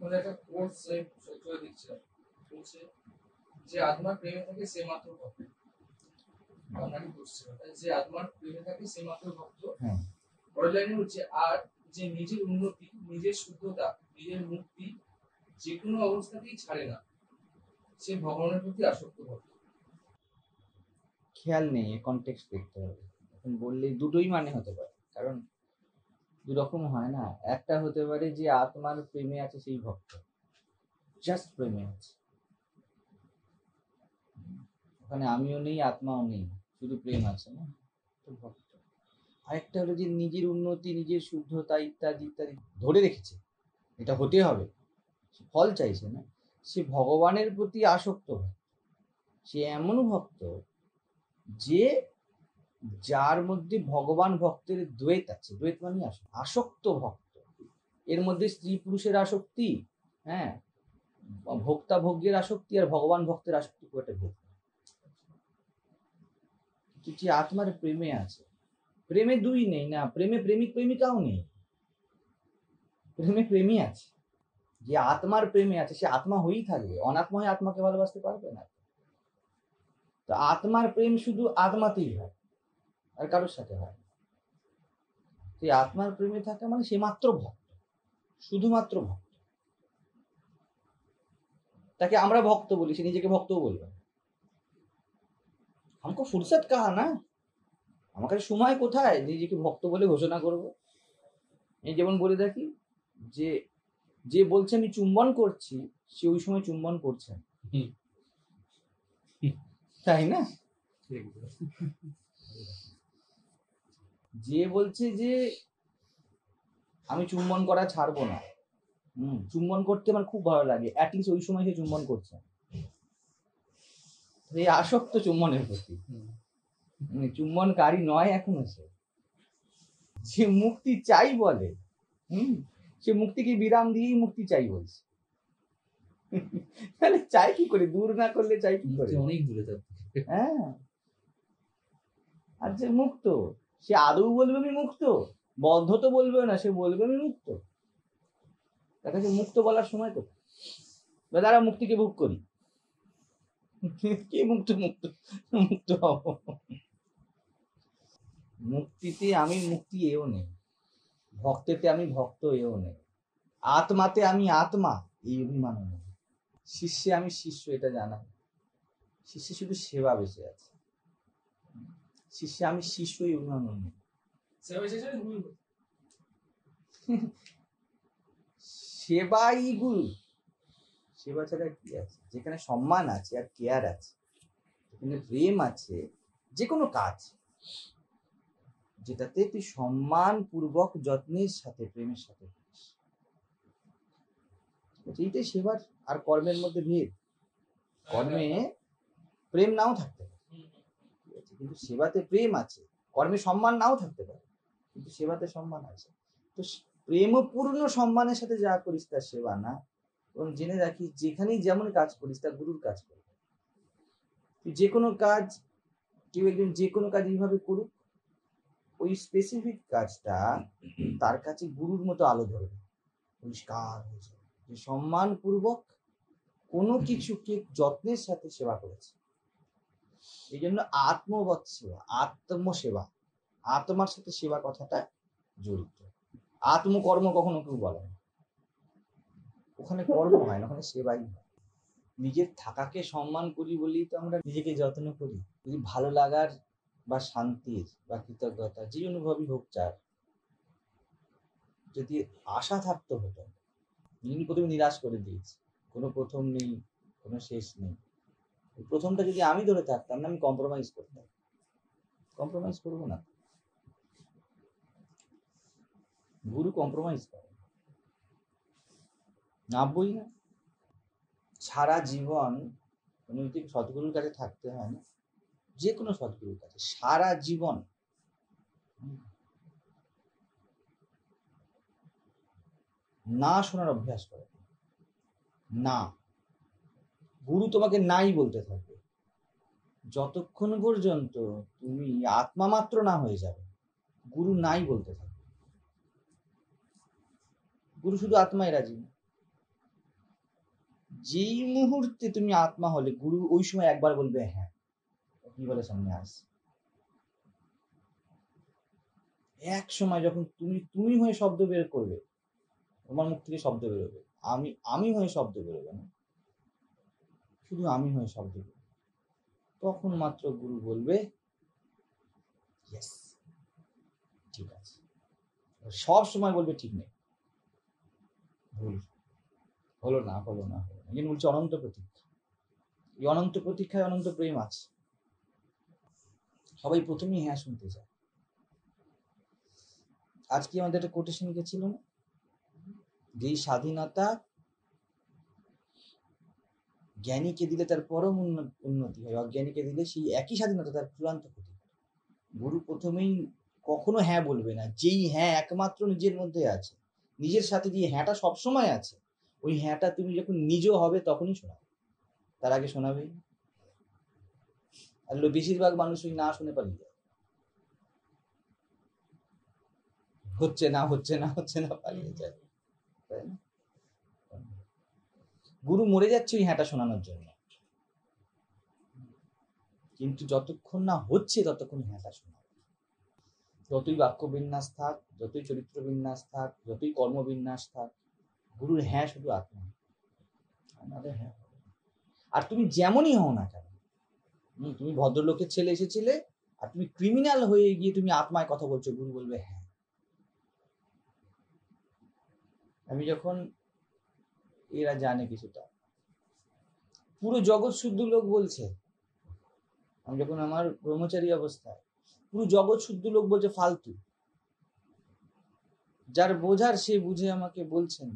এখন একটা কোর্স চলে দিচ্ছিলাম, বলছে যে আত্মার প্রেমে থাকে সে মাত্র ভক্ত। আপনাকে বুঝছিল যে আত্মার প্রেমে থাকে সে মাত্র ভক্ত। পরের লাইনে হচ্ছে আর যে নিজের উন্নতি, নিজের শুদ্ধতা, নিজের মুক্তি যে কোনো অবস্থাতেই ছাড়ে না, সে ভগবানের প্রতি আসক্ত ভক্ত। খেয়াল নেই, কনটেক্সট দেখতে হবে। এখন বললে দুটোই মানে হতে পারে, কারণ দুরকম হয় না। একটা হতে পারে যে আত্মার প্রেমে আছে সেই ভক্ত, জাস্ট প্রেমে আছে, ওখানে আমিও নেই আত্মাও নেই, শুধু প্রেম আছে, না তো ভক্ত। আরেকটা হলো যে নিজের উন্নতি, নিজের শুদ্ধতা ইত্যাদি ইত্যাদি ধরে রেখেছে, এটা হতে হবে, ফল চাইছে না, সে ভগবানের প্রতি আসক্ত ভক্ত। সে এমন ভক্ত যে যার মধ্যে ভগবান ভক্তের দ্বৈত আছে, দ্বৈত মানে আসক্ত ভক্ত। এর মধ্যে স্ত্রী পুরুষের আসক্তি, হ্যাঁ, ভোক্তা ভোগ্যের আসক্তি আর ভগবান ভক্তের আসক্তি খুব একটা ভেদ। কিন্তু যে আত্মার প্রেমে আছে, প্রেমে দুই নেই না, প্রেমে প্রেমিক প্রেমিকাও নেই, প্রেমে প্রেমী আছে। যে আত্মার প্রেমে আছে সে আত্মা হয়েই থাকবে, অনাত্মা হয়ে আত্মাকে ভালোবাসতে পারবে না। তো আত্মার প্রেম শুধু আত্মাতেই হয়, আর কারোর সাথে হয়। সেই আত্মার প্রেমে থাকা মানে সে মাত্র ভক্ত, শুধুমাত্র ভক্ত। তাকে আমরা ভক্ত বলি, সে নিজেকে ভক্তও বলবে। আমাকে ফুরসত কাহা না, আমার কাছে সময় কোথায় নিজেকে ভক্ত বলে ঘোষণা করব। এই যেমন বলে দেখি যে যে বলছে আমি চুম্বন করছি, সে ওই সময় চুম্বন করছে, তাই না? যে বলছে যে আমি চুম্বন করা ছাড়বো না, চুম্বন করতে আমার খুব ভালো লাগে, অ্যাটলিস্ট ওই সময় সে চুম্বন করছে, এই আসক্ত চুম্বনের প্রতি, চুম্বনকারী নয় এখনো সে। যে মুক্তি চাই বলে, সে মুক্তিকে বিরাম দিয়েই মুক্তি চাই বলছে। তাহলে চাই কি করে, দূর না করলে চাই কি করে, অনেক দূরে থাকবে। হ্যাঁ, আর যে মুক্ত সে আদৌ বলবে আমি মুক্ত, বদ্ধ তো বলবে না, সে বলবে আমি মুক্ত। তার কাছে মুক্ত বলার সময় তো দাঁড়া মুক্তিকে ভোগ করি, কি মুক্ত মুক্ত মুক্ত হব? মুক্তিতে আমি মুক্তি এও নেই, ভক্তেতে আমি ভক্ত এও নেই, আত্মাতে আমি আত্মা এই অভিমান নেই, শিষ্যে আমি শিষ্য এটা জানা, শিষ্যে শুধু সেবা বেঁচে আছে, শিষ্যে আমি শিষ্য এই অভিমান নেই। সেবাই গুরু, সেবা ছাড়া কি আছে? যেখানে সম্মান আছে আর কেয়ার আছে, যেখানে প্রেম আছে, যে কোনো কাজ যেটাতে তুই সম্মান পূর্বক যত্নের সাথে প্রেমের সাথে, এইটাই সেবার আর কর্মের মধ্যে ভেদ। কর্মে প্রেম নাও থাকতে পারে, কিন্তু সেবাতে প্রেম আছে, কর্মে সম্মান নাও থাকতে পারে, কিন্তু সেবাতে সম্মান আছে। তো প্রেমপূর্ণ সম্মানের সাথে যা করিস তার সেবা না, এবং জেনে রাখিস যেখানেই যেমন কাজ করিস তা গুরুর কাজ করবে। তুই যে কোনো কাজ, কেউ একজন যে কোনো কাজ এইভাবে করুক, ওই স্পেসিফিক কাজটা তার কাছে গুরুর মতো আলো ধরবে, পরিষ্কার হয়ে যাবে যে সম্মান পূর্বক কোনো কিছুকে যত্নের সাথে সেবা করেছে। এই জন্য আত্মবৎ সেবা, আত্মসেবা, আত্মার সাথে সেবা কথাটা জড়িত। আত্মকর্ম কখনো কেউ বলে না, ওখানে কর্ম হয় না, ওখানে সেবাই হয়। নিজের থাকাকে সম্মান করি বলেই তো আমরা নিজেকে যত্ন করি। যদি ভালো লাগার বা শান্তির বা কৃতজ্ঞতা যে অনুভবই হোক চার, যদি আশা থাকতো হতো, যিনি প্রথমে নিরাশ করে দিয়েছি, কোনো প্রথম নেই, কোনো শেষ নেই, প্রথমটা যদি আমি ধরে থাকতাম না, আমি কম্প্রোমাইজ করতাম, কম্প্রোমাইজ করবো না, গুরু কম্প্রোমাইজ করে নাবই না। সারা জীবন নৈতিক সদ্গুরুর কাছে থাকতে হয় না, যে কোনো সদ্গুরুর কাছে সারা জীবন না শোনার অভ্যাস করে, না, গুরু তোমাকে নাই বলতে থাকবে যতক্ষণ পর্যন্ত তুমি আত্মা মাত্র না হয়ে যাবে, গুরু নাই বলতে থাকবে। গুরু শুধু আত্মায় রাজি না, যেই মুহূর্তে তুমি আত্মা হলে গুরু ওই সময় একবার বলবে হ্যাঁ, কি বলে সামনে আস। এক সময় যখন তুমি তুমি হয়ে শব্দ বের করবে, তোমার মুখ থেকে শব্দ বেরোবে, আমি হয়ে শব্দ বেরোবে না, শুধু আমি হয়ে শব্দ বেরোবে, তখন মাত্র গুরু বলবে ইয়েস, ঠিক আছে। সব সময় বলবে ঠিক নেই, ভুল, হলো না হলো না হলো না। এই বলছে অনন্ত প্রতীক্ষা। এই অনন্ত প্রতীক্ষায় অনন্ত প্রেম আছে। সবাই প্রথমেই হ্যাঁ শুনতে চায়। আজকে আমাদের একটা কোটেশন গেছিল না, যেই স্বাধীনতা জ্ঞানীকে দিলে তার পরম উন্নতি হয়, অজ্ঞানীকে দিলে সেই একই স্বাধীনতা তার চূড়ান্ত ক্ষতি। গুরু প্রথমেই কখনো হ্যাঁ বলবে না, যেই হ্যাঁ একমাত্র নিজের মধ্যে আছে, নিজের সাথে যে হ্যাঁটা সবসময় আছে, ওই হ্যাঁটা তুমি যখন নিজ হবে তখনই শোনাবে, তার আগে শোনাবেই। আর বেশিরভাগ মানুষ ওই না শুনে পালিয়ে যায়, হচ্ছে না হচ্ছে না হচ্ছে না পালিয়ে যায়, তাই না? গুরু মরে যাচ্ছে ওই হ্যাঁটা শোনানোর জন্য, কিন্তু যতক্ষণ না হচ্ছে ততক্ষণ হ্যাঁটা শোনা। যতই বাক্য বিন্যাস থাক, যতই চরিত্র বিন্যাস থাক, যতই কর্মবিন্যাস থাক, গুরুর হ্যাঁ শুধু আত্মা, আমাদের হ্যাঁ। আর তুমি যেমনই হও না কেন, তুমি ভদ্রলোকের ছেলে এসেছিলে আর তুমি ক্রিমিনাল হয়ে গিয়ে তুমি আত্মায় কথা বলছো, গুরু বলবে হ্যাঁ। আমি যখন, এরা জানে কিছুটা, পুরো জগৎ শুদ্ধ লোক বলছে, আমি যখন আমার ব্রহ্মচারী অবস্থায়, পুরো জগৎ শুদ্ধ লোক বলছে ফালতু, যার বোঝার সে বুঝে আমাকে বলছেন,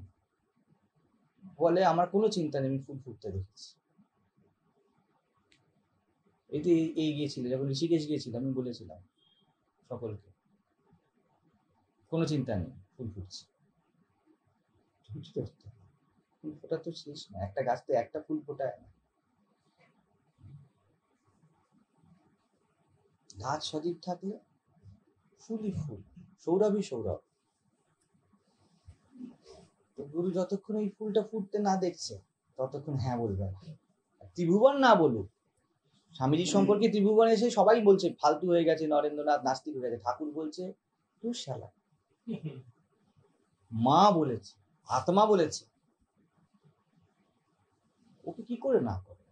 বলে আমার কোনো চিন্তা নেই, আমি ফুল ফুটতে দেখেছি। এই গিয়েছিল যখন ঋষিকেশ গিয়েছিল, আমি বলেছিলাম সকলকে কোনো চিন্তা নেই, ফুল ফুটছে। ফুল ফোটা তো শেষ না, একটা গাছ তো একটা ফুল ফোটায় না, গাছ সজীব থাকলে ফুলই ফুল, সৌরভই সৌরভ। তো গুরু যতক্ষণ এই ফুলটা ফুটতে না দেখছে ততক্ষণ হ্যাঁ বলবে না। ত্রিভুবন না বলুক, স্বামীজি সম্পর্কে ত্রিভুবন এসে সবাই বলছে ফালতু হয়ে গেছে, নরেন্দ্রনাথ নাস্তিক হয়ে গেছে, ঠাকুর বলছে তুই শালা, মা বলেছে, আত্মা বলেছে, ওকে কি করে না করে।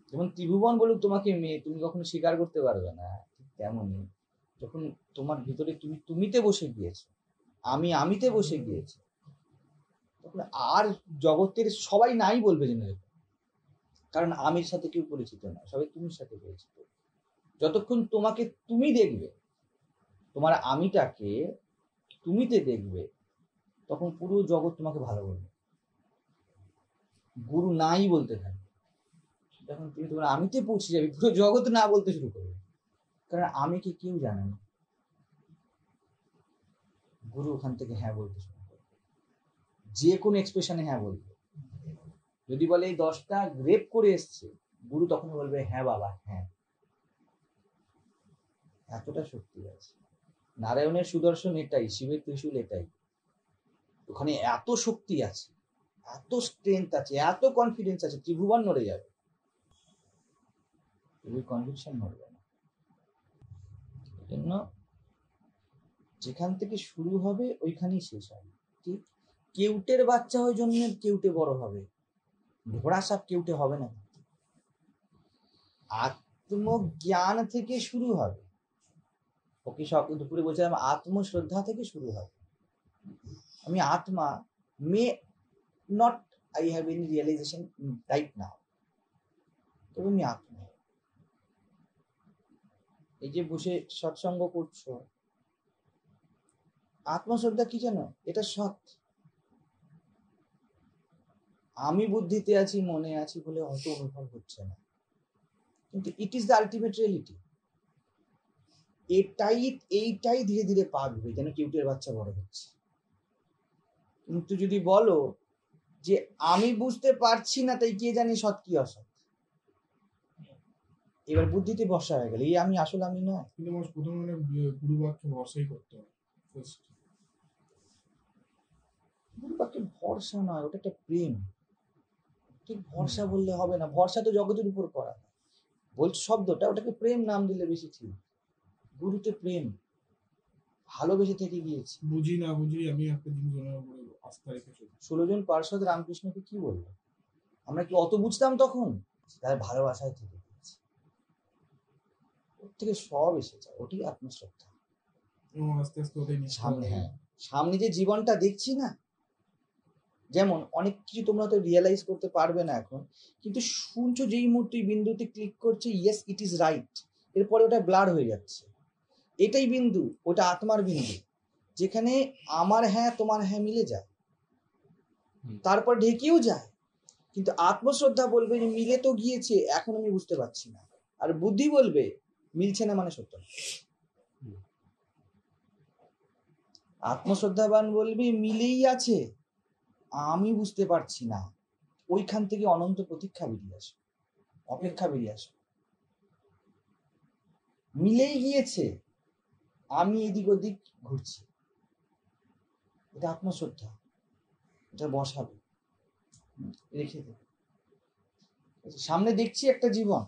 যেমন ত্রিভুবন বলুক তোমাকে মেয়ে, তুমি কখনো স্বীকার করতে পারবে না, ঠিক তেমনই যখন তোমার ভিতরে তুমি তুমিতে বসে গিয়েছো, আমিতে বসে গিয়েছে, তখন আর জগতের সবাই নাই বলবে জেনে রেখো, কারণ আমির সাথে কেউ পরিচিত না, সবাই তুমির সাথে পরিচিত। যতক্ষণ তোমাকে তুমি দেখবে, তোমার আমিটাকে তুমিতে দেখবে, তখন পুরো জগৎ তোমাকে ভালো বলবে। গুরু নাই বলতে থাকবে, যখন তুমি তোমার আমিতে পৌঁছে যাবে, পুরো জগৎ না বলতে শুরু করবে, কারণ আমিকে কেউ জানে না। গুরু ওখান থেকে হ্যাঁ বলতে শুরু করবে, যে কোনো এক্সপ্রেশনে হ্যাঁ বলবে। যদি বলে এই 10টা রেপ করে এসছে, গুরু তখন বলবে হ্যাঁ বাবা হ্যাঁ। এতটা শক্তি আছে নারায়ণের সুদর্শন, এটাই শিবের ত্রিশূল, এটাই। ওখানে এত শক্তি আছে, এত স্ট্রেংথ আছে, এত কনফিডেন্স আছে, ত্রিভুবন নড়ে যাবে, ওই কনভিকশন নড়বে না। এজন্য যেখান থেকে শুরু হবে ওইখানেই শেষ হবে। ঠিক কেউটের বাচ্চা ওই জন্য কেউটে বড় হবে, ঘোড়া সাপ কেউটে হবে না। আত্মজ্ঞান থেকে শুরু হবে, ওকে সব দুপুরে বলছিলাম আত্মশ্রদ্ধা থেকে শুরু হবে। আমি আত্মা, may not I have any realisation right now, তবে আমি আত্মা। এই যে বসে সৎসঙ্গ করছো, আত্মশ্রদ্ধা কি জানো, এটা সৎ। আমি বুদ্ধিতে আছি, মনে আছি বলে অত অনুভব হচ্ছে না, কিন্তু it is the ultimate reality. এইটাই ধীরে ধীরে পাকবে, যেন কিউটের বাচ্চা বড় হচ্ছে। কিন্তু যদি বলো যে আমি বুঝতে পারছি না, তাই কে জানি সৎ কি অসৎ, এবার বুদ্ধিতে বর্ষা হয়ে গেল, এই আমি আসলে আমি নয়। কিন্তু প্রথমে গুরু বাক্যে ভরসাই করতে হবে ফার্স্ট। ওটাকে ভরসা নয়, ওটা একটা প্রেম। ঠিক ভরসা বললে হবে না, ভরসা তো জগতের উপর করা হয়। বলছি শব্দটা, ওটাকে প্রেম নাম দিলে বেশি ঠিক। গুরুতে প্রেম, ভালোবেসে থেকে গিয়েছে। বুঝি না বুঝি আমি একটা জিনিস ওনার উপরে আস্থা রেখে চলি। 16 জন পার্ষদ রামকৃষ্ণকে কি বললো? আমরা কি অত বুঝতাম তখন? তার ভালোবাসায় থেকে গিয়েছে, ওর থেকে সব এসে যায়, ওটি আত্মশ্রদ্ধা। এবং আস্তে আস্তে ওটাই নিঃস্ব সামনে, হয়ে হ্যাঁ, গেল। সামনে যে জীবনটা দেখছি না, যেমন অনেক কিছু তোমরা তো রিয়েলাইজ করতে পারবে না এখন, কিন্তু শুনছো যেই মুহূর্তে বিন্দুতে ক্লিক করছে, ইয়েস ইট ইজ রাইট, এরপরে ওটা ব্লার হয়ে যাচ্ছে। এটাই বিন্দু, ওটা আত্মার বিন্দু, যেখানে আমার হ্যাঁ তোমার হ্যাঁ মিলে যায়, তারপর ঢেকেও যায়। কিন্তু আত্মশ্রদ্ধা বলবে যে মিলে তো গিয়েছে, এখন আমি বুঝতে পারছি না। আর বুদ্ধি বলবে মিলছে না মানে সত্য না। আত্মশ্রদ্ধাবান বলবে মিলেই আছে, আমি বুঝতে পারছি না। ওইখান থেকে অনন্ত প্রতীক্ষা বেরিয়ে আসবে, অপেক্ষা বেরিয়ে আসবে। মিলেই গিয়েছে, আমি এদিক ওদিক ঘুরছি, এটা আত্মশ্রদ্ধা, এটা বসাবে, রেখে দেবে। সামনে দেখছি একটা জীবন,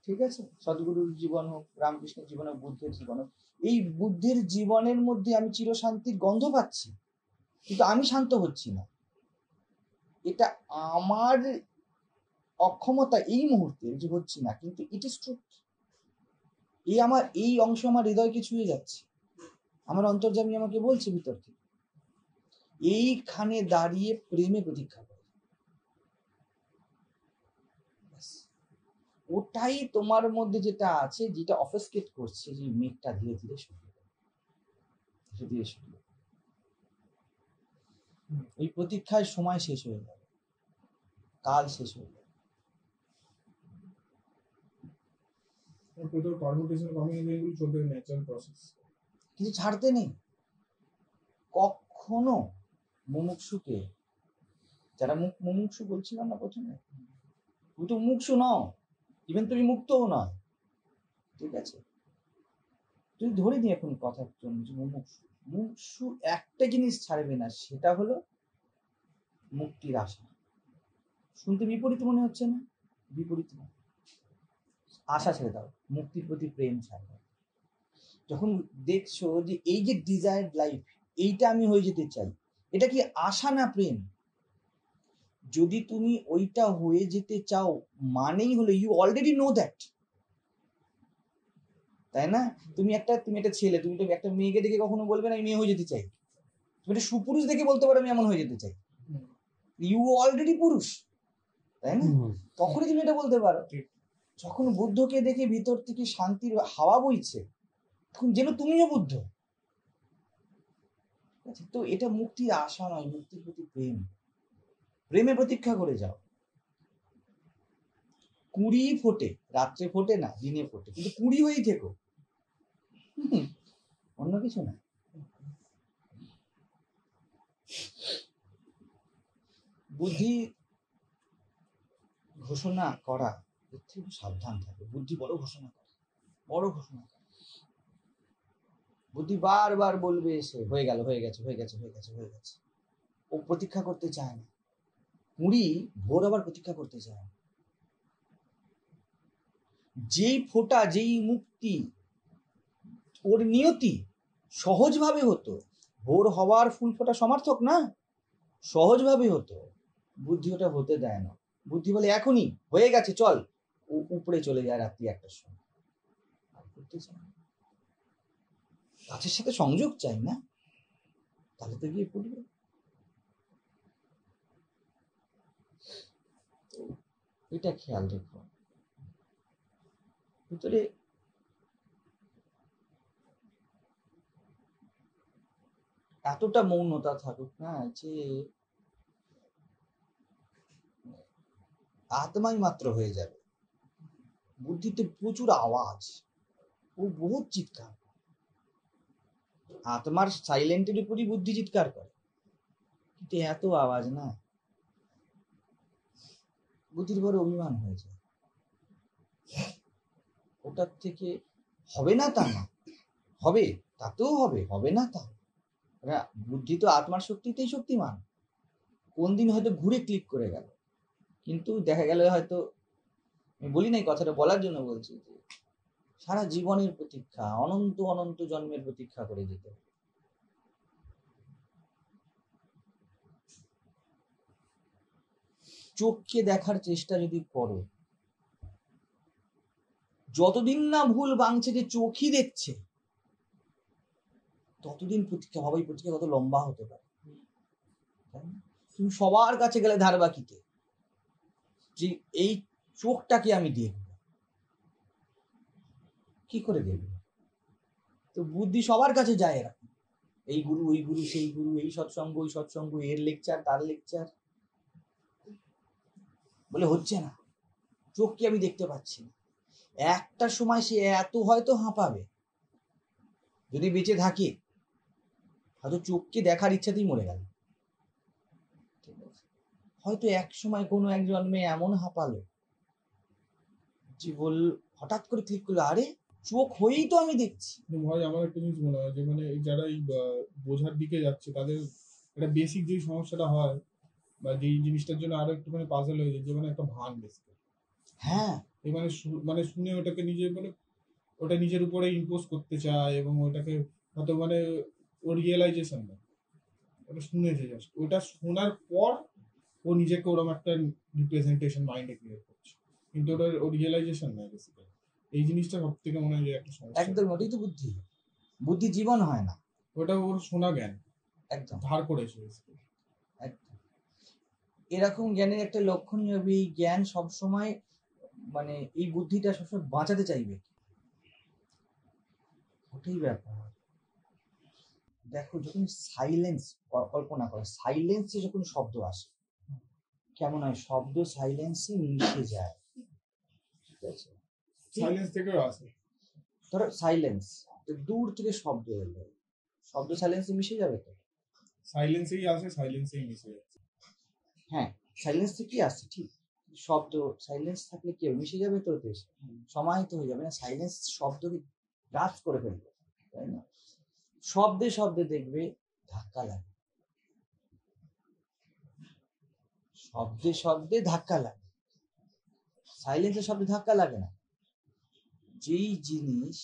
ঠিক আছে, সদ্গুরুর জীবন হোক, রামকৃষ্ণের জীবন হোক, বুদ্ধের জীবন হোক, এই বুদ্ধের জীবনের মধ্যে আমি চিরশান্তির গন্ধ পাচ্ছি, কিন্তু আমি শান্ত হচ্ছি না। এটা আমার অক্ষমতা এই মুহূর্তে, যে হচ্ছি না, কিন্তু ইট ইজ ট্রুথ। এই অংশ আমার হৃদয়কে ছুঁয়ে যাচ্ছে, আমার অন্তর্যামী আমাকে বলছে ভিতর থেকে। এইখানে দাঁড়িয়ে প্রেমে প্রতীক্ষা করে, ওটাই তোমার মধ্যে যেটা আছে, যেটা অফেসকেট করছে, যে মেঘটা ধীরে ধীরে সরিয়ে যাবে, ধীরে ধীরে সরিয়ে যাবে। ওই প্রতীক্ষায় সময় শেষ হয়ে যাবে, কাল শেষ হয়ে যাবে। টোটাল পারমুটেশন কম্বিনেশন এগুলো চলতে ন্যাচারাল প্রসেস, কিছু ছাড়তে নেই কখনো। মুমুক্ষুকে, যারা মুমুক্ষু বলছিলাম না প্রথমে, তুমি তো মুমুক্ষু নও, ইভেন তুমি মুক্তও নয়, ঠিক আছে। তুই ধরে নি এখন কথার জন্য যে মুমুক্ষু, মুমুক্ষু একটা জিনিস ছাড়বে না, সেটা হলো মুক্তির আশা। শুনতে বিপরীত মনে হচ্ছে না? বিপরীত না, আশা ছেড়ে দাও, মুক্তির প্রতি প্রেম ছাড়বে। যখন দেখছো যে এই যে ডিজায়ার্ড লাইফ, এইটা আমি হয়ে যেতে চাই, এটা কি আশা না প্রেম? যদি তুমি ওইটা হয়ে যেতে চাও, মানেই হলো ইউ অলরেডি নো দ্যাট, তাই না? তুমি একটা ছেলে, তুমি তো একটা মেয়েকে দেখে কখনো বলবে না আমি মেয়ে হয়ে যেতে চাই। তুমি একটা সুপুরুষ দেখে বলতে পারো আমি এমন হয়ে যেতে চাই, ইউ অলরেডি পুরুষ, তাই না? তখনই তুমি এটা বলতে পারো। যখন বুদ্ধকে দেখে ভিতর থেকে শান্তির হাওয়া বইছে, তখন যেন তুমিও বুদ্ধ। তো এটা মুক্তির আশা নয়, মুক্তির প্রতি প্রেম। প্রেমে প্রতীক্ষা করে যাও। কুড়ি ফোটে, রাত্রে ফোটে না, দিনে ফোটে, কিন্তু কুড়ি হয়েই থেকো, অন্য কিছু না। বুদ্ধি ঘোষণা করা, এর থেকে সাবধান থাকে। বুদ্ধি বড় ঘোষণা করে, বড় ঘোষণা করে। বুদ্ধি বারবার বলবে এসে হয়ে গেল, হয়ে গেছে, হয়ে গেছে, হয়ে গেছে, হয়ে গেছে। ও প্রতীক্ষা করতে চায় না। কুড়ি ভোর আবার প্রতীক্ষা করতে চায় না। যেই ফোঁটা, যেই মুক্তি ওর নিয়তি সহজভাবে হতো, ভোর হওয়ার ফুল ফোটা সমর্থক না, সহজভাবে হতো, বুদ্ধি ওটা হতে দেয় না। বুদ্ধি বলে এখনই হয়ে গেছে, চল, ও উপরে চলে যায় রাত্রি 1টার সময়। গাছের সাথে সংযোগ চাই না, তাহলে তো গিয়ে পড়বে। এটা খেয়াল রেখো, ভিতরে এতটা মৌনতা থাকুক না, যে আত্মাই মাত্র হয়ে যাবে। বুদ্ধিতে প্রচুর আওয়াজ, ও বহুত চিৎকার, আত্মার সাইলেন্টের উপরই বুদ্ধি চিৎকার করে, কিন্তু এত আওয়াজ না, বুদ্ধির বড় অভিমান হয়ে যায়। ওটার থেকে হবে না তা না, হবে, তাতেও হবে, হবে না তা। বুদ্ধি তো আত্মার শক্তিতেই শক্তিমান, কোন দিন হয়তো ঘুরে ক্লিক করে গেল, কিন্তু দেখা গেল হয়তো, আমি বলি নাই কথাটা বলার জন্য বলছি, যে সারা জীবনের প্রতীক্ষা, অনন্ত অনন্ত জন্মের প্রতীক্ষা করে যেতে হবে। চোখকে দেখার চেষ্টা যদি করো, যতদিন না ভুল ভাঙছে যে চোখই দেখছে, ততদিন প্রতীক্ষা ভাবাই, প্রতীক্ষা কত লম্বা হতে পারে। তুমি সবার কাছে গেলে ধারবাকিতে যে এই চোখটাকে আমি দেখব, কি করে দেখব? তো বুদ্ধি সবার কাছে যায়, এরকম এই গুরু ওই গুরু, সেই গুরু, এই সৎসঙ্গ ওই সৎসঙ্গ, এর লেকচার তার লেকচার, বলে হচ্ছে না, চোখকে আমি দেখতে পাচ্ছি না। একটা সময় সে এত হয়তো হাঁপাবে, যদি বেঁচে থাকে, হয়তো চোখকে দেখার ইচ্ছাতেই মরে গেল। হয়তো এক সময় কোনো এক জন্মে এমন হাঁপালো যে হঠাৎ করে ক্লিক করলো, আরে চোখ হয়েই তো আমি দেখছি। ভাই আমার একটা জিনিস মনে হয় যে মানে যারা এই বোঝার দিকে যাচ্ছে তাদের একটা বেসিক যে সমস্যাটা হয় বা যেই জিনিসটার জন্য আরো একটুখানি পাজল হয়ে যায়, যে মানে একটা ভান বেসিক। হ্যাঁ, এই মানে শুনে ওটাকে নিজে মানে ওটা নিজের উপরে ইম্পোজ করতে চায়, এবং ওটাকে হয়তো মানে ওর রিয়েলাইজেশন নেই, ওটা শুনেছে জাস্ট, ওটা শোনার পর ও নিজেকে ওরকম একটা রিপ্রেজেন্টেশন মাইন্ডে ক্রিয়েট করছে, কিন্তু ওটার ও রিয়েলাইজেশন নেই বেসিক্যালি। এই জিনিসটা সব থেকে মনে হয় যে একটা সমস্যা। একদম, ওটাই তো বুদ্ধি। বুদ্ধি জীবন হয় না, ওটা ওর শোনা জ্ঞান একদম ধার করেছে। একদম। এরকম জ্ঞানের একটা লক্ষণীয় হবে, এই জ্ঞান সবসময় মানে এই বুদ্ধিটা সবসময় বাঁচাতে চাইবে, ওটাই ব্যাপার। দেখো, যখন সাইলেন্স, কল্পনা করো সাইলেন্সে যখন শব্দ আসে, কেমন হয়, শব্দ সাইলেন্সে মিশে যায়, ঠিক আছে? সাইলেন্স থেকেও আসে। ধরো সাইলেন্স, দূর থেকে শব্দ এলো, শব্দ সাইলেন্সে মিশে যাবে তো? সাইলেন্সেই আসে, সাইলেন্সেই মিশে যাচ্ছে। হ্যাঁ, সাইলেন্স থেকেই আসছে, ঠিক। শব্দ সাইলেন্স থাকলে কি মিশে যাবে তো, সমাহিত হয়ে যাবে না, সাইলেন্স শব্দকে গ্রাস করে ফেলবে, তাই না? শব্দে শব্দে দেখবে ধাক্কা লাগে, শব্দে শব্দে ধাক্কা লাগে, সাইলেন্সের শব্দে ধাক্কা লাগে না। যেই জিনিস,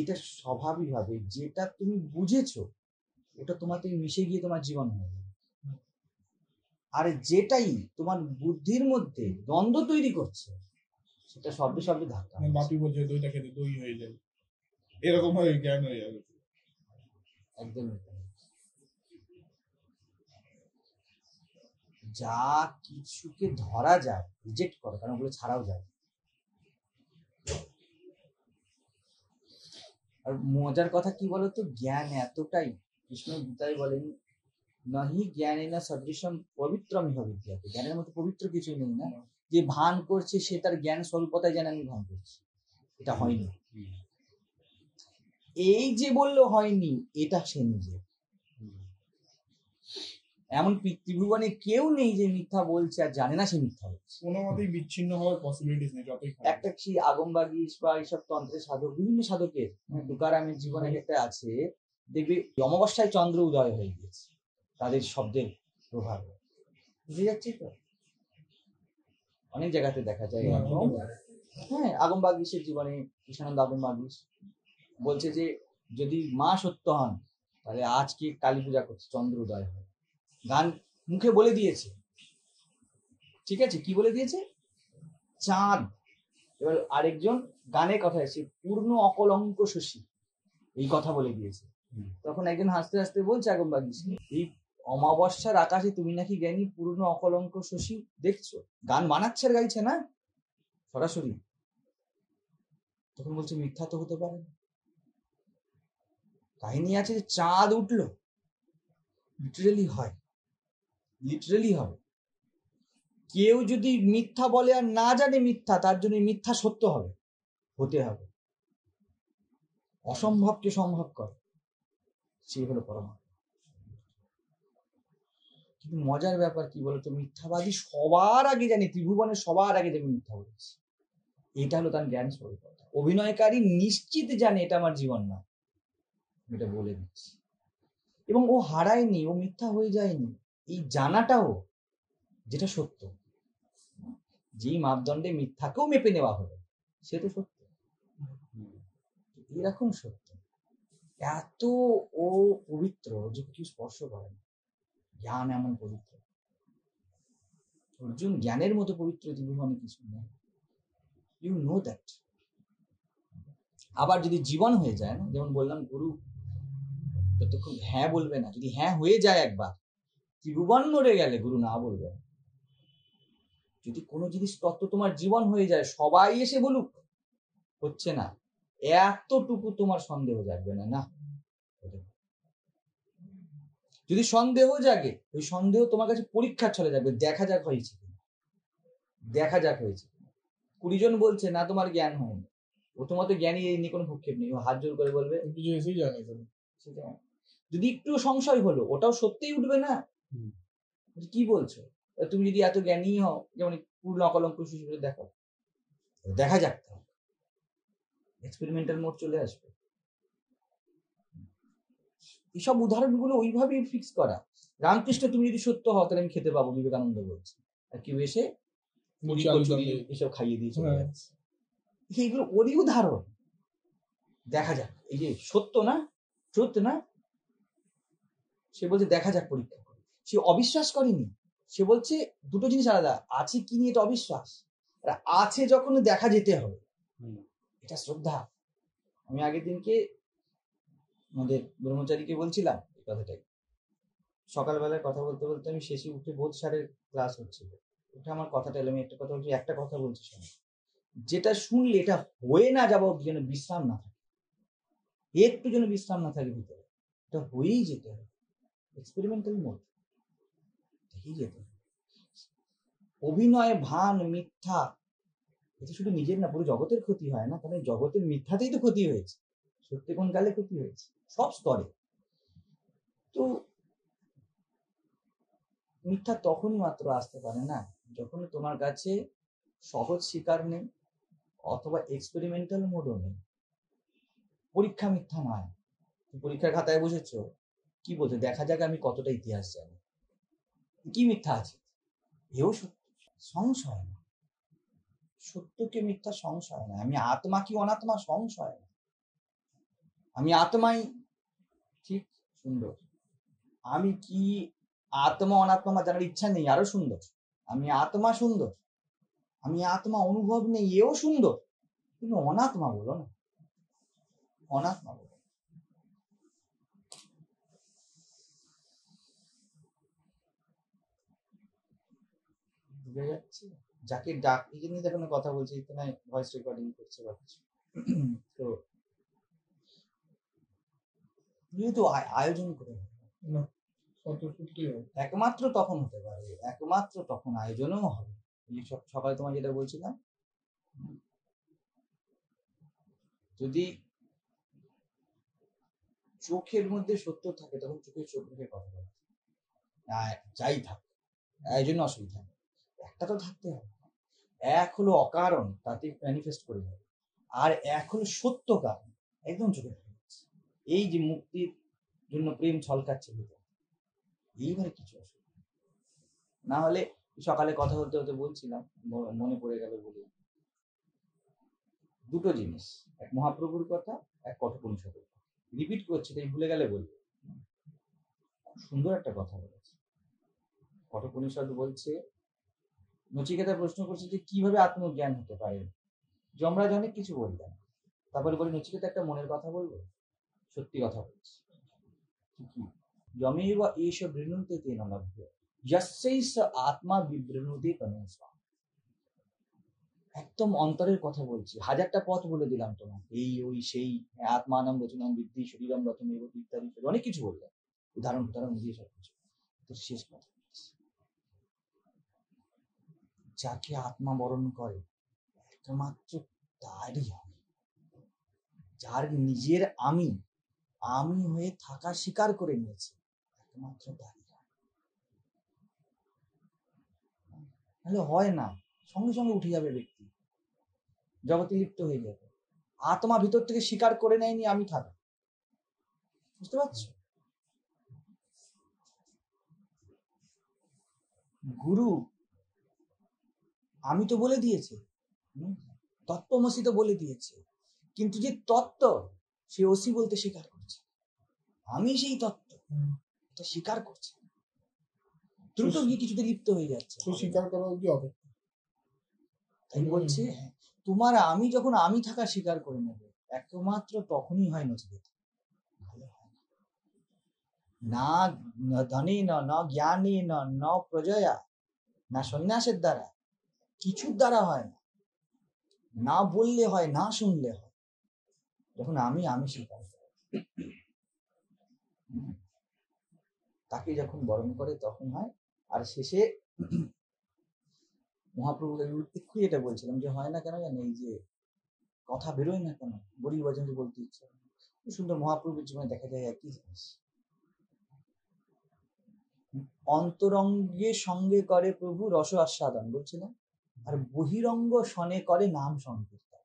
এটা স্বাভাবিকভাবে যেটা তুমি বুঝেছো, ওটা তোমার থেকে মিশে গিয়ে তোমার জীবন হয়ে যাবে। আর যেটাই তোমার বুদ্ধির মধ্যে দ্বন্দ্ব তৈরি করছে, সেটা শব্দে শব্দে ধাক্কা। বাপি বলছে দইটা খেতে দই হয়ে যাবে, এরকম ভাবে জ্ঞান হয়ে যাবে। একদম। যা কিছুকে ধরা যায় রিজেক্ট করো, কারণ ওগুলো ছাড়াও যায়। আর মজার কথা কি বলতো, জ্ঞান এতটাই, কৃষ্ণ গীতায় বলেন, নাহি জ্ঞানে না সদৃশম পবিত্রম ইহ বিদ্যাতে, জ্ঞানের মতো পবিত্র কিছুই নেই না। যে ভান করছে সে তার জ্ঞান স্বল্পতায় জানে আমি ভান করছি, এটা হয়নি। এই যে বললো হয়নি, এটা সে নিজে। এমন ত্রিভুবনে কেউ নেই যে মিথ্যা বলছে আর জানে না সে মিথ্যা বলছে। কোনো মতেই বিচ্ছিন্ন হওয়ার পসিবিলিটিস নেই যতই একটা কি আগমবাগীশ বা এইসব তন্ত্রের সাধক, বিভিন্ন সাধকের, তুকারামের জীবনে একটা আছে, দেখবে অমাবস্যায় চন্দ্র উদয় হয়ে গিয়েছে তাদের শব্দের প্রভাবে, বুঝে যাচ্ছি তো? অনেক জায়গাতে দেখা যায়। হ্যাঁ, আগমবাগীশের জীবনে কৃষ্ণানন্দ আগমবাগীশ বলছে যে যদি মা সত্য হন, তাহলে আজকে কালী পূজা করছে, চন্দ্র উদয় হয়। গান মুখে বলে দিয়েছে, ঠিক আছে, কি বলে দিয়েছে? চাঁদ। এবার আরেকজন গানের কথা এসে পূর্ণ অকলঙ্ক শশী, এই কথা বলে দিয়েছে। তখন একজন হাসতে হাসতে বলছে আগমবাগীশ, এই অমাবস্যার আকাশে তুমি নাকি জ্ঞানী পূর্ণ অকলঙ্ক শশী দেখছো? গান বানাচ্ছে আর গাইছে না সরাসরি। তখন বলছে মিথ্যা তো হতে পারে না। কাহিনী আছে যে চাঁদ উঠলো, লিটারেলি হয়, লিটারেলি হবে। কেউ যদি মিথ্যা বলে আর না জানে মিথ্যা, তার জন্য মিথ্যা সত্য হবে, হতে হবে। অসম্ভবকে সম্ভব করে, সেই হলো পরমাত্মা। কিন্তু মজার ব্যাপার কি বলতো, মিথ্যাবাদী সবার আগে জানে, ত্রিভুবনের সবার আগে যাবে মিথ্যা বলেছে, এটা হলো তার জ্ঞান স্বরূপতা। অভিনয়কারী নিশ্চিত জানে এটা আমার জীবন না, এটা বলে দিচ্ছি। এবং ও হারায়নি, ও মিথ্যা হয়ে যায়নি, এই জানাটাও যেটা সত্য। যেই মাপদণ্ডে মিথ্যাকেও মেপে নেওয়া হলো সে তো সত্য। এরকম সত্য, এত ও পবিত্র যে কেউ স্পর্শ করে না। জ্ঞান এমন পবিত্র, অর্জুন জ্ঞানের মতো পবিত্র জীবনে কিছু নেই, ইউ নো দ্যাট। আবার যদি জীবন হয়ে যায় না, যেমন বললাম গুরু যতক্ষণ হ্যাঁ বলবে না, যদি হ্যাঁ হয়ে যায় একবার, ত্রিভুবন নড়ে গেলে গুরু না বলবে না। যদি কোনো জিনিস তত্ত্ব তোমার জীবন হয়ে যায়, সবাই এসে বলুক হচ্ছে না, এতটুকু তোমার সন্দেহ জাগবে না। না, যদি সন্দেহ জাগে, ওই সন্দেহ তোমার কাছে পরীক্ষার চলে যাবে, দেখা যাক হয়েছে কিনা, দেখা যাক হয়েছে কিনা। 20 জন বলছে না তোমার জ্ঞান হয়নি, প্রথমত জ্ঞানী এই নিয়ে কোনো ভূক্ষেপ নেই, ও হাত জোর করে বলবে কিছু এসেই জানে তো। সেটা। যদি একটু সংশয় হলো, ওটাও সত্যিই উঠবে না, কি বলছো। তুমি যদি এত জ্ঞানী হও, যেমন পূর্ণ অকলঙ্ক শিশু দেখো, দেখা যাক, এক্সপেরিমেন্টাল মোড চলে আসবে। এইসব উদাহরণগুলো ওইভাবেই ফিক্স করা। রামকৃষ্ণ তুমি যদি সত্য হও তাহলে আমি খেতে পাবো, বিবেকানন্দ বলছে, আর কেউ এসে এসব খাইয়ে দিয়ে চলে যাচ্ছে। এইগুলো ওরই উদাহরণ। দেখা যাক, এই যে সত্য না, সত্য না, সে বলছে দেখা যাক, পরীক্ষা করে। সে অবিশ্বাস করেনি, সে বলছে দুটো জিনিস আলাদা, আছে কি নিয়ে এটা অবিশ্বাস, আর আছে যখন দেখা যেতে হবে এটা শ্রদ্ধা। আমি আগের দিনকে আমাদের ব্রহ্মচারীকে বলছিলাম এই কথাটাই, সকালবেলায় কথা বলতে বলতে আমি শেষে উঠে বোধ সারের ক্লাস হচ্ছিল, ওটা আমার কথাটা এলো, আমি একটা কথা বলছি, একটা কথা বলছি শোনো, যেটা শুনলে এটা হয়ে না যাবো, যেন বিশ্রাম না থাকে, একটু যেন বিশ্রাম না থাকে ভিতরে, এটা হয়েই যেতে হবে, এক্সপেরিমেন্টাল মোড, হয়েই যেতে হবে। অভিনয়, ভান, মিথ্যা, এটা শুধু নিজের না, পুরো জগতের ক্ষতি হয় না, কারণ জগতের মিথ্যাতেই তো ক্ষতি হয়েছে, সত্যি কোন কালে ক্ষতি হয়েছে, সব স্তরে। তো মিথ্যা তখনই মাত্র আসতে পারে না যখন তোমার কাছে সহজ স্বীকার নেই, অথবা এক্সপেরিমেন্টাল মোডও নেই। পরীক্ষা মিথ্যা নয়, পরীক্ষার খাতায় বসেছো, কি বলছে, দেখা যাক আমি কতটা ইতিহাস জানি, কি মিথ্যা আছে, এও সত্য, সংশয় না, সত্যকে মিথ্যা সংশয় না। আমি আত্মা কি অনাত্মা, সংশয় না, আমি আত্মাই, ঠিক, সুন্দর। আমি কি আত্মা অনাত্মা জানার ইচ্ছা নেই, আরো সুন্দর। আমি আত্মা, সুন্দর। আমি আত্মা, অনুভব নেই, এও সুন্দর। কিন্তু অনাত্মা বলো না, অনাত্মা বলো। বুঝে যাচ্ছে, যাকে ডাক, এই জন্য যখন কথা বলছি, ইতনায় ভয়েস রেকর্ডিং করছে ভাবছি। তো যেহেতু আয়োজন করে একমাত্র তখন হতে পারে, একমাত্র তখন আয়োজনও হবে। সকালে তোমায় যেটা বলছিলাম, যদি চোখের মধ্যে সত্য থাকে তখন চোখের চোখ রেখে কথা বলে, যাই থাক, আয়োজনে অসুবিধা নেই, একটা তো থাকতে হবে। এক হলো অকারণ, তাতে ম্যানিফেস্ট করে যাবে, আর এক হলো সত্য কারণ, একদম চোখে দেখা যাচ্ছে। এই যে মুক্তির জন্য প্রেম ছলকাচ্ছে ভিতরে, এইবারে কিছু অসুবিধা না হলে। সকালে কথা হতে হতে বলছিলাম, মনে পড়ে গেল বলে, দুটো জিনিস, এক মহাপ্রভুর কথা, এক কঠোপনিষদের কথা, রিপিট করছি তাই ভুলে গেলে বলবো। খুব সুন্দর একটা কথা বলেছে। কঠোপনিষদ বলছে, নচিকেতা প্রশ্ন করছে যে কিভাবে আত্মজ্ঞান হতে পারে। যমরাজ অনেক কিছু বললেন, তারপরে বলি নচিকেতা একটা মনের কথা বলবো, সত্যি কথা বলছি। যমেব এষ বৃণুতে তেন লভ্য যস্যৈষ আত্মা বিবৃণুতে তনুষা। একদম অন্তরের কথা বলছি, হাজারটা পথ বলে দিলাম তোমার, এই ওই সেই, আত্মানাম রচনাম বৃদ্ধি শরীরম রথম ইত্যাদি অনেক কিছু বললাম, উদাহরণ দিয়ে সবকিছু। তো শেষ কথা, যাকে আত্মা বরণ করে একমাত্র তারই হয়, যার নিজের আমি হয়ে থাকা স্বীকার করে নিয়েছে, একমাত্র তারই হয়। তাহলে হয় না, সঙ্গে সঙ্গে উঠে যাবে ব্যক্তি, জগতে লিপ্ত হয়ে যাবে। আত্মা ভিতর থেকে স্বীকার করে নেয়নি আমি থাকা, বুঝতে পারছো? গুরু আমি তো বলে দিয়েছে, তত্ত্বমসি তো বলে দিয়েছে, কিন্তু যে তত্ত্ব সে অসি বলতে স্বীকার করছে, আমি সেই তত্ত্ব এটা স্বীকার করছে, দ্রুত গিয়ে কিছুতে লিপ্ত হয়ে যাচ্ছে। তো স্বীকার করা কি হবে? তাই বলছে তোমার আমি যখন আমি থাকা স্বীকার করে নেবে একমাত্র তখনই হয় নচিকেতা, ভালো হয় না ধনে না জ্ঞানে না প্রজয়া না সন্ন্যাসের দ্বারা, কিছুর দ্বারা হয় না, না বললে হয় না শুনলে হয়, যখন আমি স্বীকার করি তাকে যখন বরণ করে তখন হয়। আর শেষে মহাপ্রভু একটু এটা বলছিলাম যে হয় না কেন জানো, এই যে কথা বেরোয় না কেন, বলি বচন বলতে ইচ্ছে, খুব সুন্দর মহাপ্রভুর জীবনে দেখা যায় একই জিনিস, অন্তরঙ্গে সঙ্গে করে প্রভু রস আস্বাদন বলছিলাম, আর বহিরঙ্গ শনে করে নাম সংকীর্তন,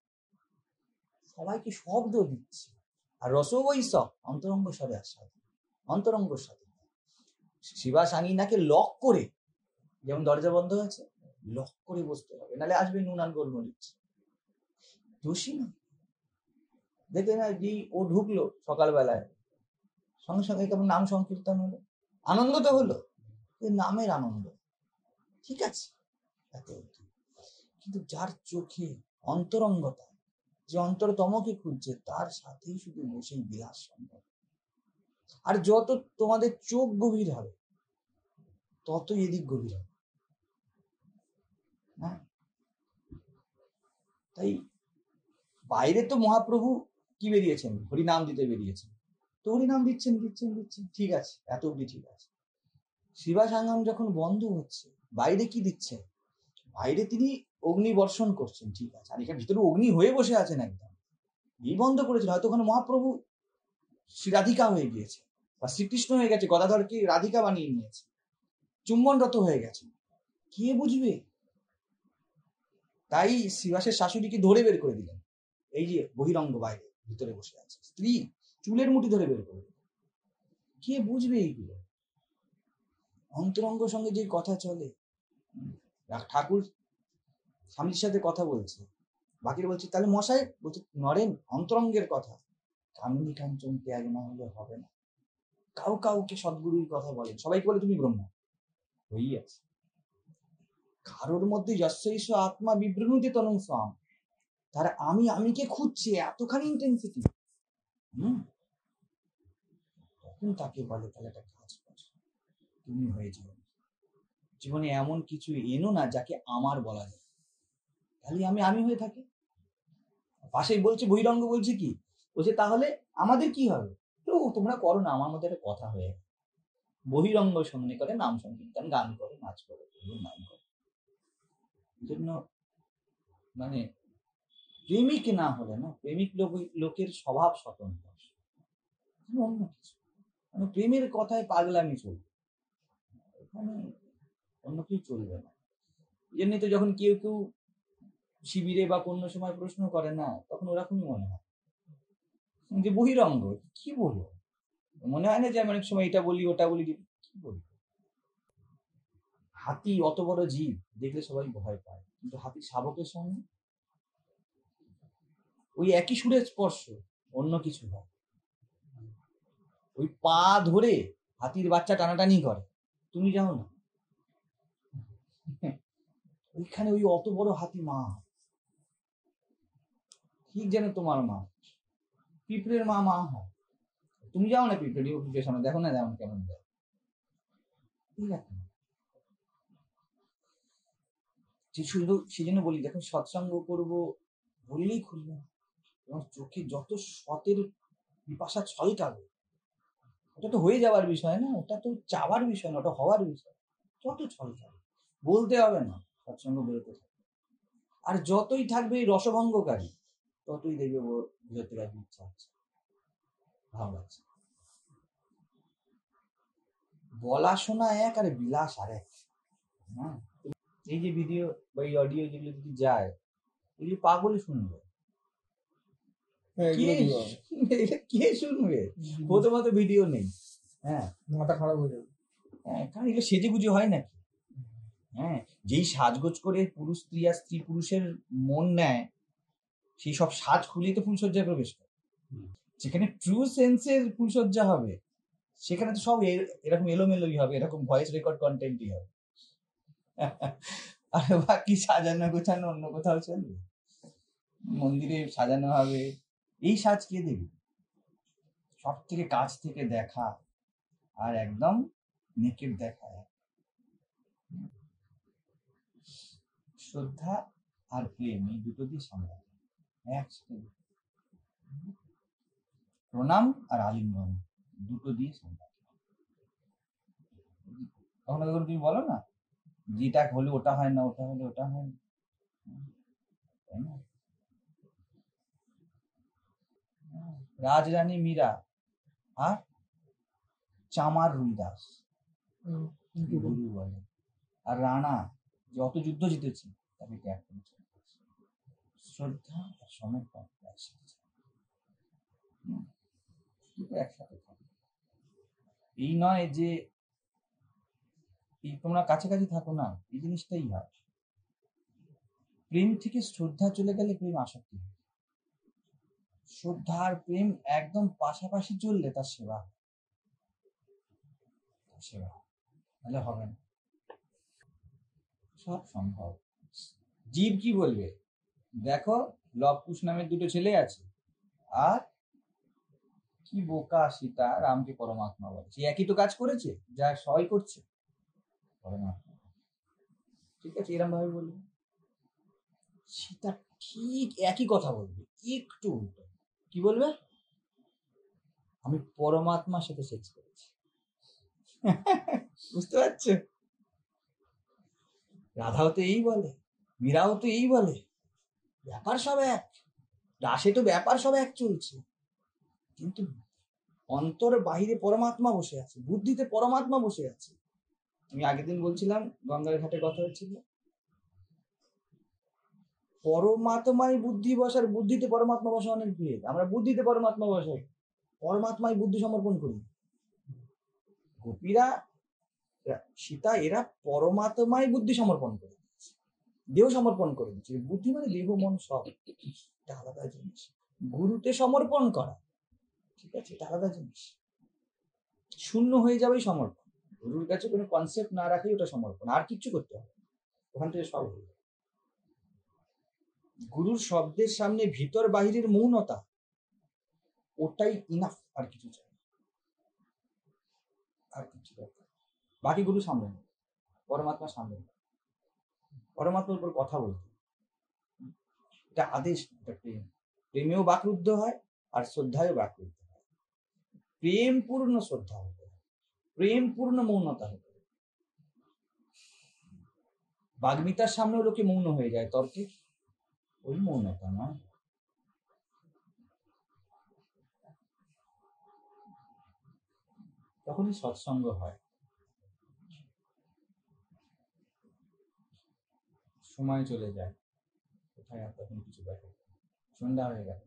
সবাইকে শব্দ দিচ্ছে, আর রস বৈশ অন্তরঙ্গ স্বরে আস্বাদন, অন্তরঙ্গ সাথে শিবা সাঙ্গিনাকে লক করে, যেমন দরজা বন্ধ আছে লক করে বসতে হবে, নাহলে আসবে নুনান গোলমরিচ, দোষী না। দেখলে না যে ও ঢুকলো সকালবেলায়, সঙ্গে সঙ্গে কেমন নাম সংকীর্তন হলো, আনন্দ তো হলো, নামের আনন্দ, ঠিক আছে, কিন্তু যার চোখে অন্তরঙ্গতা, যে অন্তরতমকে খুঁজছে তার সাথেই শুধু বসেই বিলাস সম্ভব। আর যত তোমাদের চোখ গভীর হবে ততই এদিক গভীর হবে, হ্যাঁ। তাই বাইরে তো মহাপ্রভু কি বেরিয়েছেন, হরিনাম দিতে বেরিয়েছেন, তো হরিনাম দিচ্ছেন, ঠিক আছে, এত অব্দি ঠিক আছে। শিবা সাঙ্গম যখন বন্ধ হচ্ছে, বাইরে কি দিচ্ছে, বাইরে তিনি অগ্নি বর্ষণ করছেন, ঠিক আছে, আর এখানে ভিতরে অগ্নি হয়ে বসে আছেন একদম, এই বন্ধ করেছেন, হয়তো ওখানে মহাপ্রভু শ্রী রাধিকা হয়ে গিয়েছে, বা শ্রীকৃষ্ণ হয়ে গেছে, গদাধরকে রাধিকা বানিয়ে নিয়েছে, চুম্বনরত হয়ে গেছে, কে বুঝবে? তাই শিবাসের শাশুড়িকে ধরে বের করে দিলেন, এই যে বহিরঙ্গ বাইরে ভিতরে বসে আছে স্ত্রী, চুলের মুঠি ধরে বের করে দিলেন, কে বুঝবে এইগুলো? অন্তরঙ্গ সঙ্গে যে কথা চলে, ঠাকুর স্বামীর সাথে কথা বলছে, বাকিরা বলছে তাহলে মশাই বলছে নরেন অন্তরঙ্গের কথা, কামিনী কাঞ্চন ত্যাগ না হলে হবে না। কাউকে সদ্গুরুর কথা বলেন, সবাইকে বলে তুমি ব্রহ্ম হই আছে, কারোর মধ্যে যশৈষ আত্মা বিভ্রনুতি তনং স্বাম, তার আমিকে খুঁজছে এতখানি ইন্টেন্সিটি, তখন তাকে বলে তাহলে একটা কাজ কর, তুমি হয়ে যাও, জীবনে এমন কিছু এনো না যাকে আমার বলা যায়, তাহলে আমি হয়ে থাকি। পাশেই বলছে বহিরঙ্গ, বলছে কি বলছে, তাহলে আমাদের কি হবে? তো তোমরা করো না, আমার মধ্যে একটা কথা হয়ে গেল, বহিরঙ্গ সঙ্গে করে নাম সংকীর্তন, গান করো, নাচ করো, নাম করো। এই জন্য মানে প্রেমিক না হলে না, প্রেমিক লোকের স্বভাব স্বতন্ত্র, অন্য কিছু মানে প্রেমের কথায় পাগলামি চলবে, এখানে অন্য কিছু চলবে না। এই জন্যই তো যখন কেউ শিবিরে বা কোনো সময় প্রশ্ন করে না, তখন ওরকমই মনে হয় যে বহিরঙ্গ কি বলবো, মনে হয় না যে আমি অনেক সময় এটা বলি ওটা বলি, কি বলবো। হাতি অত বড় জীব, দেখলে সবাই ভয় পায়, কিন্তু হাতি শাবকের সঙ্গে ওই একই সুরের স্পর্শ, অন্য কিছু হয়, ওই পা ধরে হাতির বাচ্চা টানাটানি করে, তুমি যাও না, ওইখানে ওই অত বড় হাতি মা, ঠিক যেন তোমার মা, পিঁপড়ের মা হয়, তুমি যাও না পিঁপড়ের সামনে, দেখো না যেমন কেমন দেয়, ঠিক আছে। শুধু সেই জন্য বলি, দেখো সৎসঙ্গ করবো বললেই খুলবে, তোমার চোখে যত সতের পিপাসা ছলকাবে, ওটা তো হয়ে যাওয়ার বিষয় না, ওটা তো চাওয়ার বিষয় না, ওটা হওয়ার বিষয়, যত ছলকাবে বলতে হবে না, সৎসঙ্গ বেরোতে থাকবে। আর যতই থাকবে এই রসভঙ্গকারী, ততই দেখবে ও বিরতি রাখতে ইচ্ছা হচ্ছে, ভালো লাগছে। বলা শোনা এক আর বিলাস আর এক, হ্যাঁ। এই যে ভিডিও বা এই অডিও যেগুলো যদি যায়, এগুলি পাগলই শুনবে, কে শুনবে? প্রথমত ভিডিও নেই, হ্যাঁ, মাথা খারাপ হয়ে যাবে, হ্যাঁ, কারণ এগুলো সেজে গুজে হয় নাকি, হ্যাঁ, যেই সাজগোজ করে পুরুষ স্ত্রী আর স্ত্রী পুরুষের মন নেয়, সেই সব সাজ খুলিয়ে তো ফুলসজ্জায় প্রবেশ করে। যেখানে ট্রু সেন্সের ফুলসজ্জা হবে, সেখানে তো সব এরকম এলোমেলোই হবে, এরকম ভয়েস রেকর্ড কন্টেন্টই হবে। আর বাকি সাজানো গোছানো অন্য কোথাও চলবে? মন্দিরে সাজানো হবে, এই সাজ কে দেবে? সব থেকে কাছ থেকে দেখা আর একদম নেকেড দেখা। শ্রদ্ধা আর প্রেম এই দুটো দিয়ে সামলাতে একসাথে, প্রণাম আর আলিঙ্গন দুটো দিয়ে সামলাতে। কখনো কখনো তুমি বলো না, যেটা হলে ওটা হয় না, ওটা হলে ওটা হয় না, তাই না? রাজরানী মীরা আর চামার রুইদাস গুরু বলে, আর রানা যে অত যুদ্ধ জিতেছে তাকে ত্যাগ করেছে। শ্রদ্ধা আর সমর্পণ একসাথে, দুটো একসাথে থাকে। এই নয় যে এই তোমরা কাছাকাছি থাকো না, এই জিনিসটাই হয়। প্রেম থেকে শ্রদ্ধা চলে গেলে প্রেম আসক্তি হয়। শ্রদ্ধা আর প্রেম একদম পাশাপাশি চললে তার সেবা, তাহলে হবে না, সব সম্ভব। জীব কি বলবে? দেখো, লব কুশ নামের দুটো ছেলে আছে, আর কি বোকা সীতা রামকে পরমাত্মা বলে। সে একই তো কাজ করেছে যা সবাই করছে, পরমাত্মা। ঠিক আছে, এরম ভাবে বলবে। সীতা ঠিক একই কথা বলবে, একটু উল্টো। কি বলবে? আমি পরমাত্মার সাথে সেক্স করেছি। বুঝতে পারছো? রাধাও তো এই বলে, মীরাও তো এই বলে, ব্যাপার সব এক, রাসে তো ব্যাপার সব এক চলছে, কিন্তু অন্তর বাহিরে পরমাত্মা বসে আছে, বুদ্ধিতে পরমাত্মা বসে আছে। আমি আগের দিন বলছিলাম, গঙ্গার ঘাটে কথা হচ্ছিল, পরমাত্মায় বুদ্ধি বসার, বুদ্ধিতে পরমাত্মা বসা অনেক ভেদ। আমরা বুদ্ধিতে পরমাত্মা বসাই, পরমাত্মায় বুদ্ধি সমর্পণ করি। গোপীরা, সীতা, এরা পরমাত্মায় বুদ্ধি সমর্পণ করে দিচ্ছে, দেহ সমর্পণ করে দিচ্ছে। বুদ্ধি মানে দেহ মন সব, এটা আলাদা জিনিস। গুরুতে সমর্পণ করা, ঠিক আছে, এটা আলাদা জিনিস। শূন্য হয়ে যাবে সমর্পণ। গুরুর কাছে কোনো কনসেপ্ট না রাখলেই ওটা সমর্পণ, আর কিচ্ছু করতে হবে, ওখান থেকে সব হয়ে যাবে। গুরুর শব্দের সামনে ভিতর বাহিরের মৌনতা, ওটাই ইনাফ, আর কিছু চাই, আর কিছু দরকার। বাকি গুরু সামনে নেই, পরমাত্মা সামনে নেই, পরমাত্মার উপর কথা বলতে, এটা আদেশ, এটা প্রেম। প্রেমেও বাকরুদ্ধ হয় আর শ্রদ্ধায়ও বাকরুদ্ধ হয়। প্রেম পূর্ণ শ্রদ্ধা হতে হয়, প্রেম পূর্ণ মৌনতা হতে হয়। বাগ্মিতার সামনেও লোকে মৌন হয়ে যায় তর্কে, ওই মৌনতা নয়। তখনই সৎসঙ্গ হয়। সময় চলে যায়, কোথায় আর তখন কিছু দেখে, সন্ধ্যা হয়ে গেল।